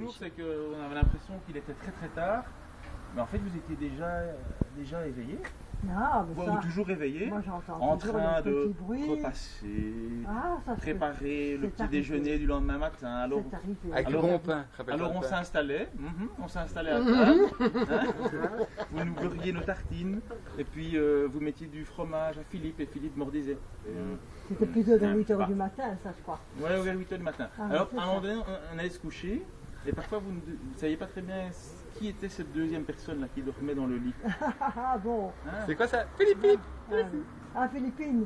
jour, c'est qu'on avait l'impression qu'il était très très tard, mais en fait vous étiez déjà éveillé. Non, mais Ou toujours réveillé, moi j'entends en toujours train le de petit bruit. repasser, Ah, ça préparer le c'est petit arrivé. déjeuner du lendemain matin. Alors, C'est arrivé. Avec le Alors, bon pain. alors on s'installait, à table, hein. Vous nous beurriez nos tartines, et puis vous mettiez du fromage à Philippe, et Philippe mordisait. C'était plutôt vers 8 h Bah. du matin, ça je crois. Ouais, vers 8 h du matin. Ah, Alors c'est à un ça. moment donné, on allait se coucher, et parfois vous ne saviez pas très bien qui était cette deuxième personne là qui dormait dans le lit. Ah bon. Hein. C'est quoi ça? Philippe. Ah, Philippine.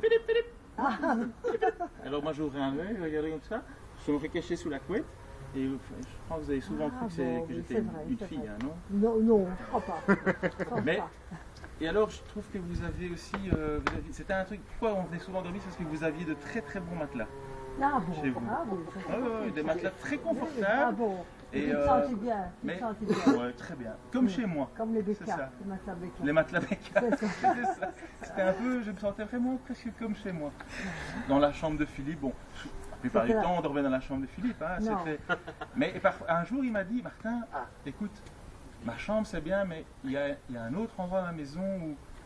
Alors moi j'ouvrais un œil, je regardais comme ça, je me caché sous la couette, et je crois que vous avez souvent cru que, bon, que oui, j'étais c'est vrai, une c'est fille, vrai. hein, non? Non, non, je crois pas. Je pense Mais- pas. Et alors je trouve que vous avez aussi, c'était un truc, pourquoi on venait souvent dormir, c'est parce que vous aviez de très très bons matelas. Ah bon. Chez vous. Ah bon. ça, c'est Ouais, ouais, possible. des matelas très Ah confortables. bon. Et, Tu te sentais bien. Tu te mais, sentais bien. ouais, très bien. Comme Oui. chez moi. Comme les C'est bécas. ça. Les matelas bécas. Les matelas bécas. C'est ça. C'était ça. C'était un peu, je me sentais vraiment presque comme chez moi. Dans la chambre de Philippe, bon, la plupart du C'était temps on dormait dans la chambre de Philippe. Hein, Non. mais un jour il m'a dit, Martin, écoute, ma chambre c'est bien, mais il y a un autre endroit dans la maison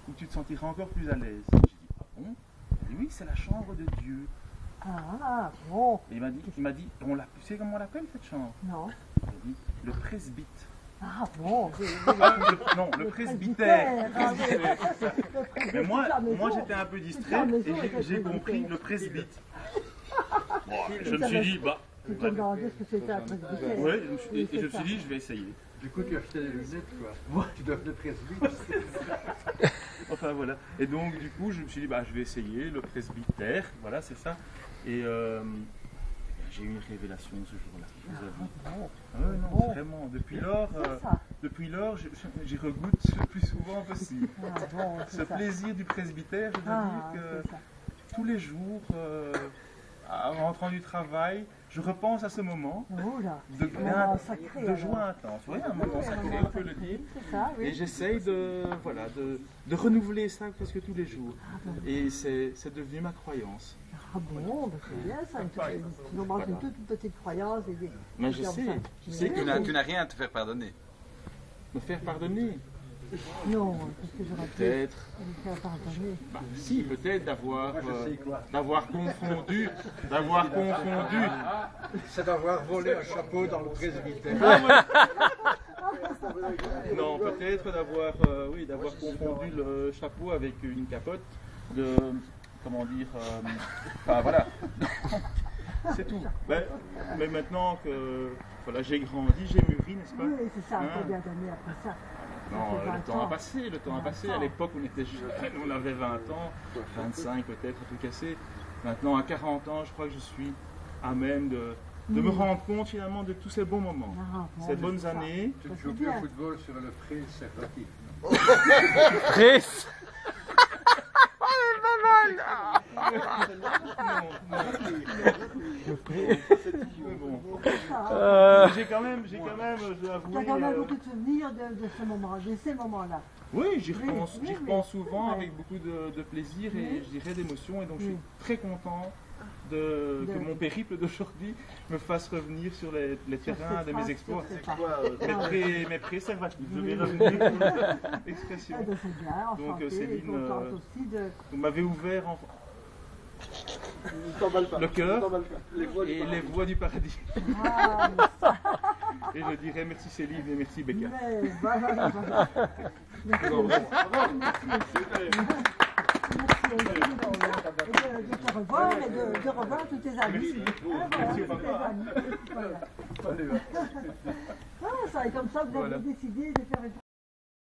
où tu te sentiras encore plus à l'aise. J'ai dit, ah bon? Il dit, oui, c'est la chambre de Dieu. Ah bon. Et il m'a dit, tu sais comment on l'appelle cette chambre? Non. Il m'a dit, le presbyte. Ah bon. Non, le presbytère. Ah, oui. Mais moi Toute la maison. j'étais un peu distrait La maison et était j'ai presbytère. compris le presbyte. Bon, je me suis dit, bah, Tu te demandais ce que c'était un presbytère. ouais, Oui, et je c'est me ça. suis dit, je vais essayer. Du coup, tu as acheté des lunettes, quoi. Tu dois être presbyte. Enfin voilà. Et donc du coup, je me suis dit, bah, je vais essayer le presbytère. Voilà, c'est ça. Et j'ai eu une révélation ce jour-là. Je vous avoue. Bon. Ah ouais, non, Bon. vraiment. C'est ça. J'y regoute le plus souvent possible. Ah bon, Ce c'est ça. plaisir du presbytère, je dois Ah, dire c'est que ça. tous les jours, en rentrant du travail, je repense à ce moment Oh là. de, Un moment sacré, de alors. joie intense. Oui, un moment Oui, sacré, moment on peut le sacré, dire. C'est ça, oui. Et j'essaye de renouveler ça presque tous les jours. Ah bon. Et c'est devenu ma croyance. Ah bon, ben c'est bien ça. Tu commences une toute petite croyance. Et des- Mais je comme sais, ça. je sais Tu n'as rien à te faire pardonner. me faire pardonner. Non, parce que j'aurais pu Peut-être, me faire pardonner. bah, si, peut-être d'avoir sais quoi. confondu, C'est d'avoir volé un chapeau dans le presbytère. non, peut-être d'avoir confondu le chapeau avec une capote de, comment dire, enfin voilà, c'est tout. Mais maintenant que voilà, j'ai grandi, j'ai mûri, n'est-ce pas? Oui, c'est ça, Hein? combien d'années après ça? Non, Ça fait le 20 temps a ans. passé, le temps a passé. 20 À ans. l'époque, on était jeunes, on avait 20 ans, 25 peut-être, à tout casser. Maintenant, à 40 ans, je crois que je suis à même de me rendre compte finalement de tous ces bons moments, Ah, bon, ces mais bonnes c'est ça. années. Tu ne Ça, joues c'est plus au bien. football sur le pré, c'est relatif. Chris. J'ai quand même, je dois avouer. T'as quand même beaucoup de souvenirs de ce moment, de ces moments-là. Oui, j'y repense, oui, j'y oui. repense souvent Ouais. avec beaucoup de plaisir et Oui. je dirais d'émotion. Et donc je Oui. suis très content que mon périple d'aujourd'hui me fasse revenir sur les terrains de mes exploits. Mes préservatifs, je vais revenir pour l'expression. Ah, ben, c'est bien, Donc, enchantée, et Céline, contente aussi de... Vous m'avez ouvert le cœur et les voies du paradis. Ah, mais ça, Et je dirais merci Céline et merci Becca. mais voilà, voilà. Merci aussi. Merci aussi de te revoir et de revoir tous tes amis. Merci. Ah, voilà, Merci, tous tes papa. amis. Voilà. Ah, ça, et comme ça, vous avez Voilà. décidé de faire une